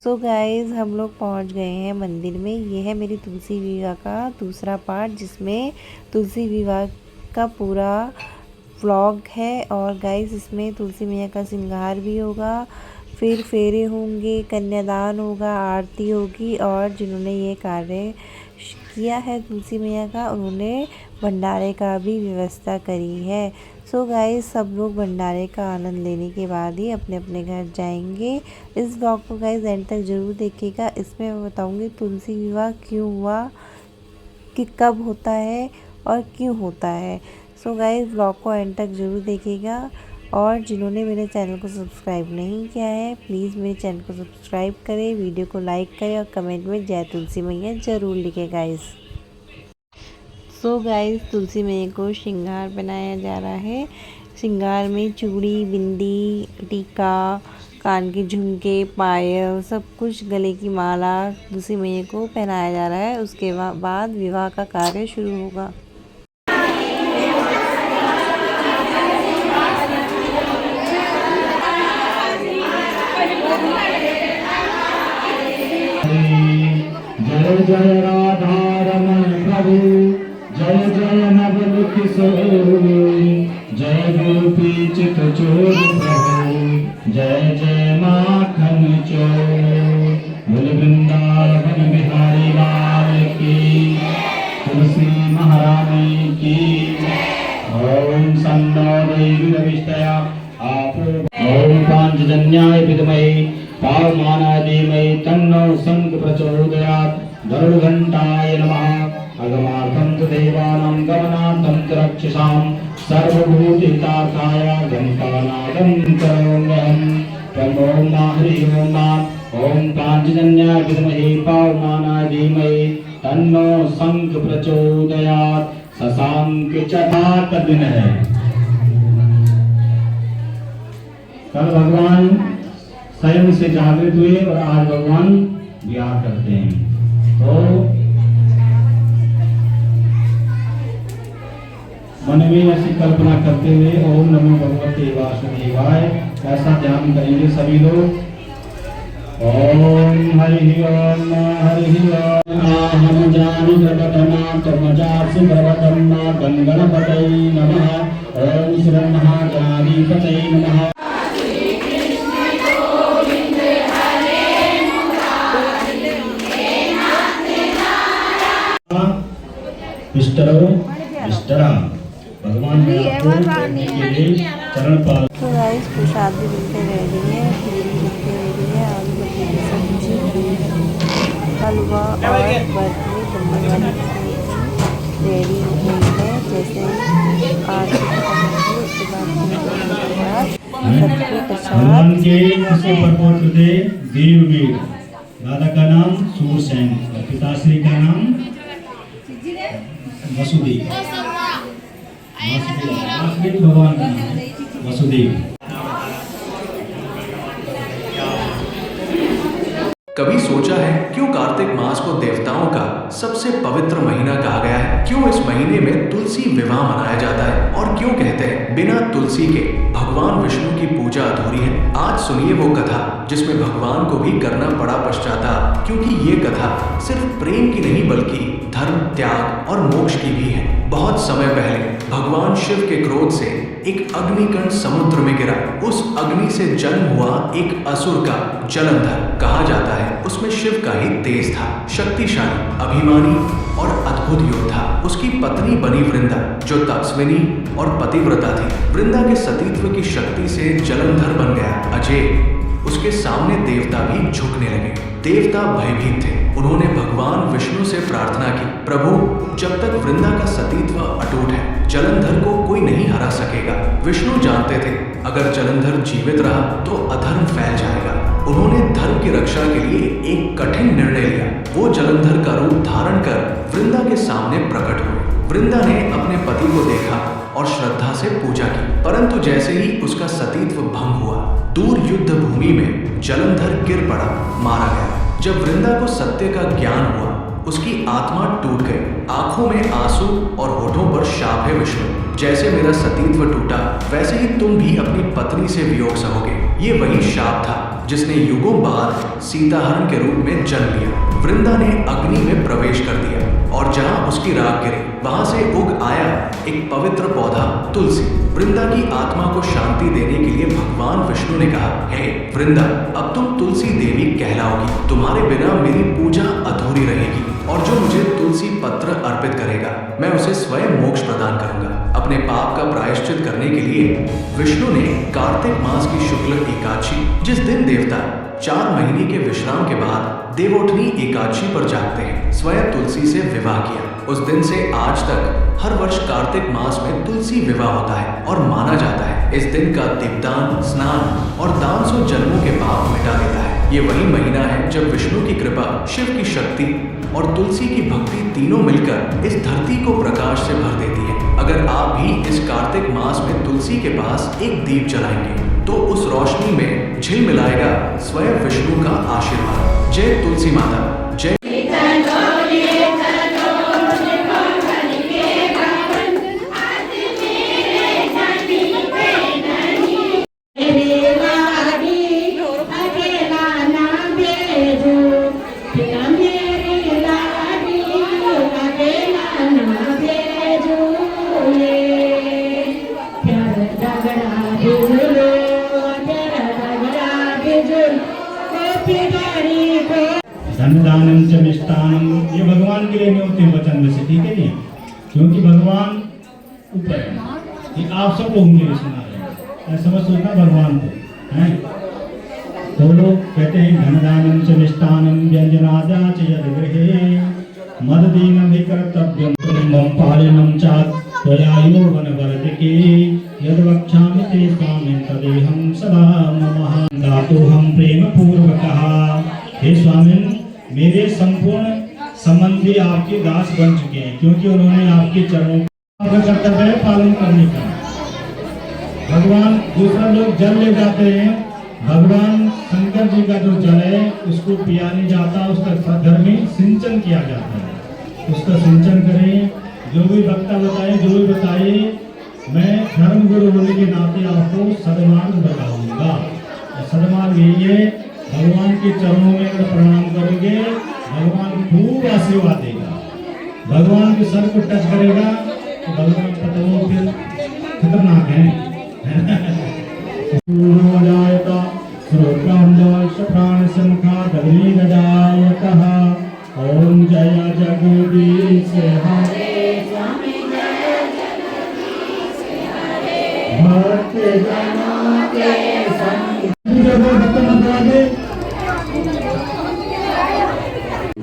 So guys हम लोग पहुंच गए हैं मंदिर में। ये है मेरी तुलसी विवाह का दूसरा पार्ट, जिसमें तुलसी विवाह का पूरा व्लॉग है। और गाइस इसमें तुलसी मैया का श्रृंगार भी होगा, फिर फेरे होंगे, कन्यादान होगा, आरती होगी। और जिन्होंने ये कार्य किया है तुलसी मैया का, उन्होंने भंडारे का भी व्यवस्था करी है। सो गाइस सब लोग भंडारे का आनंद लेने के बाद ही अपने अपने घर जाएंगे। इस ब्लॉग को गाइस एंड तक ज़रूर देखिएगा। इसमें मैं बताऊंगी तुलसी विवाह क्यों हुआ, कि कब होता है और क्यों होता है। सो गाइस ब्लॉग को एंड तक ज़रूर देखिएगा। और जिन्होंने मेरे चैनल को सब्सक्राइब नहीं किया है, प्लीज़ मेरे चैनल को सब्सक्राइब करें, वीडियो को लाइक करें और कमेंट में जय तुलसी मैया ज़रूर लिखें गाइस। सो गाइस तुलसी मैया को श्रृंगार बनाया जा रहा है। श्रृंगार में चूड़ी, बिंदी, टीका, कान के झुमके, पायल, सब कुछ, गले की माला तुलसी मैया को पहनाया जा रहा है। उसके बाद विवाह का कार्य शुरू होगा। जय जय राधा रमण प्रभु, जय जय नवल किशोर, जय गोपी चित चोर प्रभु, जय जय माखन चोर। बोल वृंदावन बिहारी लाल की, तुलसी महारानी की। ओम सन्नो दैवीरविष्टया ओम पांचजन्याय विद्महे पावमानाय धीमहि तन्नो शंख प्रचोदयात्। गरुड़घंटाय नमः। अगमार्थं च देवानां गमनार्थं च रक्षसां सर्वभूतहितार्थाय घंटानादं करोम्यहम्। ओम हरि ओम। ओम पांचजन्याय विद्महे पावमानाय धीमहि तन्नो शंख प्रचोदयात्। शशांक चढ़ा का दिन है। कल भगवान स्वयं से जागृत हुए और आज भगवान विहार करते हैं। तो मन में ऐसी कल्पना करते हुए ओम नमो भगवते वासुदेवाय ऐसा ध्यान करेंगे सभी लोग। ओम हरि ओम हरि ओम। हम जानी प्रकटना तमजासि भवतन्ना गणगणपतये नमः। ओम श्री महागणाधिपतये नमः। भगवान ने आपको करने के लिए चरण पाल। तो गाइस प्रसाद भी बनके रेडी है, खीर भी बनके रेडी है, आलू मटर की सब्जी, हलवा और बर्फी बनने वाली रेडी हो गई है। जैसे आरती खत्म होगी उसके बाद सबके भगवान के किसे प्रपोत्र थे? देववीर। दादा का नाम सूरसेन, पिताश्री का नाम वसुदेव। भगवान का नाम वसुदेव। कभी सोचा है क्यों कार्तिक मास को देवताओं का सबसे पवित्र महीना कहा गया है? क्यों इस महीने में तुलसी विवाह मनाया जाता है? और क्यों कहते हैं बिना तुलसी के भगवान विष्णु की पूजा अधूरी है? आज सुनिए वो कथा जिसमें भगवान को भी करना पड़ा पश्चाताप, क्योंकि ये कथा सिर्फ प्रेम की नहीं बल्कि धर्म, त्याग और मोक्ष की भी है। बहुत समय पहले भगवान शिव के क्रोध से एक अग्निकण समुद्र में गिरा। उस अग्नि से जन्म हुआ एक असुर का जलंधर कहा जाता है। उसमें शिव का ही तेज था, शक्तिशाली, अभिमानी और अद्भुत योद्धा। उसकी पत्नी बनी वृंदा, जो तपस्विनी और पतिव्रता थी। वृंदा के सतीत्व की शक्ति से जलंधर बन गया अजय। उसके सामने देवता भी झुकने लगे। देवता भयभीत थे। उन्होंने भगवान विष्णु से प्रार्थना की, प्रभु जब तक वृंदा का सतीत्व अटूट है, जलंधर को कोई नहीं हरा सकेगा। विष्णु जानते थे अगर जलंधर जीवित रहा तो अधर्म फैल जाएगा। उन्होंने धर्म की रक्षा के लिए एक कठिन निर्णय लिया। वो जलंधर का रूप धारण कर वृंदा के सामने प्रकट हुए। वृंदा ने अपने पति को देखा और श्रद्धा से पूजा की, परंतु जैसे ही उसका सतीत्व भंग हुआ, दूर युद्ध भूमि में जलंधर गिर पड़ा, मारा गया। जब वृंदा को सत्य का ज्ञान हुआ, उसकी आत्मा टूट गई। आंखों में आंसू और होठों पर शाप है विष्णु, जैसे मेरा सतीत्व टूटा वैसे ही तुम भी अपनी पत्नी से वियोग सहोगे। ये वही शाप था जिसने युगों बाद सीताहरण के रूप में जन्म लिया। वृंदा ने अग्नि में प्रवेश कर दिया और जहाँ उसकी राख गिरी वहां से उग आया एक पवित्र पौधा तुलसी। वृंदा की आत्मा को शांति देने के लिए भगवान विष्णु ने कहा, हे वृंदा, अब तुम तुलसी देवी कहलाओगी। तुम्हारे बिना मेरी पूजा अधूरी रहेगी और जो मुझे तुलसी पत्र अर्पित करेगा मैं उसे स्वयं मोक्ष प्रदान करूंगा। अपने पाप का प्रायश्चित करने के लिए विष्णु ने कार्तिक मास की शुक्ल एकादशी, जिस दिन देवता 4 महीने के विश्राम के बाद देवोठनी एकादशी पर जागते हैं, स्वयं तुलसी से विवाह किया। उस दिन से आज तक हर वर्ष कार्तिक मास में तुलसी विवाह होता है और माना जाता है इस दिन का दीपदान, स्नान और दान 100 जन्मों के पाप मिटा देता है। ये वही महीना है जब विष्णु की कृपा, शिव की शक्ति और तुलसी की भक्ति तीनों मिलकर इस धरती को प्रकाश से भर देती है। अगर आप भी इस कार्तिक मास में तुलसी के पास एक दीप जलाएंगे तो उस रोशनी में झिलमिलाएगा स्वयं विष्णु का आशीर्वाद। जय तुलसी माता, जय। धनदानम च मिष्टानम, ये भगवान के लिए नहीं होते वचन में से, ठीक है जी, क्योंकि भगवान ऊपर है। ये आप सब लोग मेरे सुना रहे हैं, ऐसा मत सोचना भगवान को है। तो लोग कहते हैं धनदानम च मिष्टानम व्यंजनादा च यद गृहे मददीनम हि कर्तव्यम मम पालनम च त्वयायो वनवर्तिके यद वक्ष्यामि ते स्वामिन् तदेहं सदा मम दातुहं प्रेम पूर्वकः। हे स्वामिन्, मेरे संपूर्ण संबंधी आपके दास बन चुके हैं क्योंकि उन्होंने आपके चरणों का कर्तव्य है पालन करने का। भगवान, दूसरा लोग जल ले जाते हैं, भगवान शंकर जी का जो जल है उसको पिया नहीं जाता, उसका घर में सिंचन किया जाता है। उसका सिंचन करें, जो भी वक्ता बताए, जो भी बताए, मैं धर्म गुरु होने के नाते आपको सदमार्ग बताऊंगा। सदमार्ग यही है, भगवान के चरणों में अगर प्रणाम करोगे भगवान खूब आशीर्वाद देगा। भगवान के सर को टच करेगा तो भगवान पता नहीं फिर खतरनाक है। ओम जय जगदीश हरे भक्त जनों के संग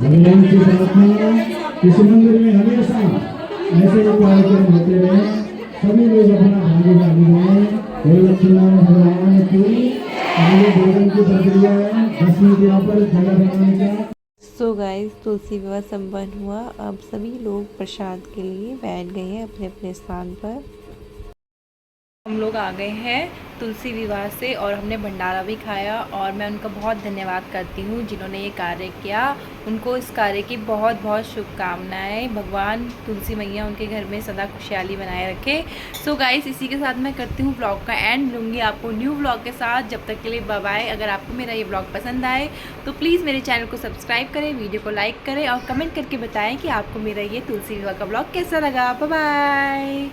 भगवान की प्रार्थना इस मंदिर में हमेशा ऐसे कार्यक्रम होते रहे, सभी लोग अपना भागीदारी दें। भगवान की आगे भोजन की प्रक्रिया है, 10 मिनट यहाँ पर खाना बनाने का। सो गाइस, तुलसी विवाह संपन्न हुआ। अब सभी लोग प्रसाद के लिए बैठ गए हैं अपने अपने स्थान पर। हम लोग आ गए हैं तुलसी विवाह से और हमने भंडारा भी खाया और मैं उनका बहुत धन्यवाद करती हूँ जिन्होंने ये कार्य किया। उनको इस कार्य की बहुत बहुत शुभकामनाएं। भगवान तुलसी मैया उनके घर में सदा खुशहाली बनाए रखे। सो गाइस, इसी के साथ मैं करती हूँ ब्लॉग का एंड। मिलूंगी आपको न्यू ब्लॉग के साथ, जब तक के लिए बाय बाय। अगर आपको मेरा ये ब्लॉग पसंद आए तो प्लीज़ मेरे चैनल को सब्सक्राइब करें, वीडियो को लाइक करें और कमेंट करके बताएँ कि आपको मेरा ये तुलसी विवाह का ब्लॉग कैसा लगा। Bye bye.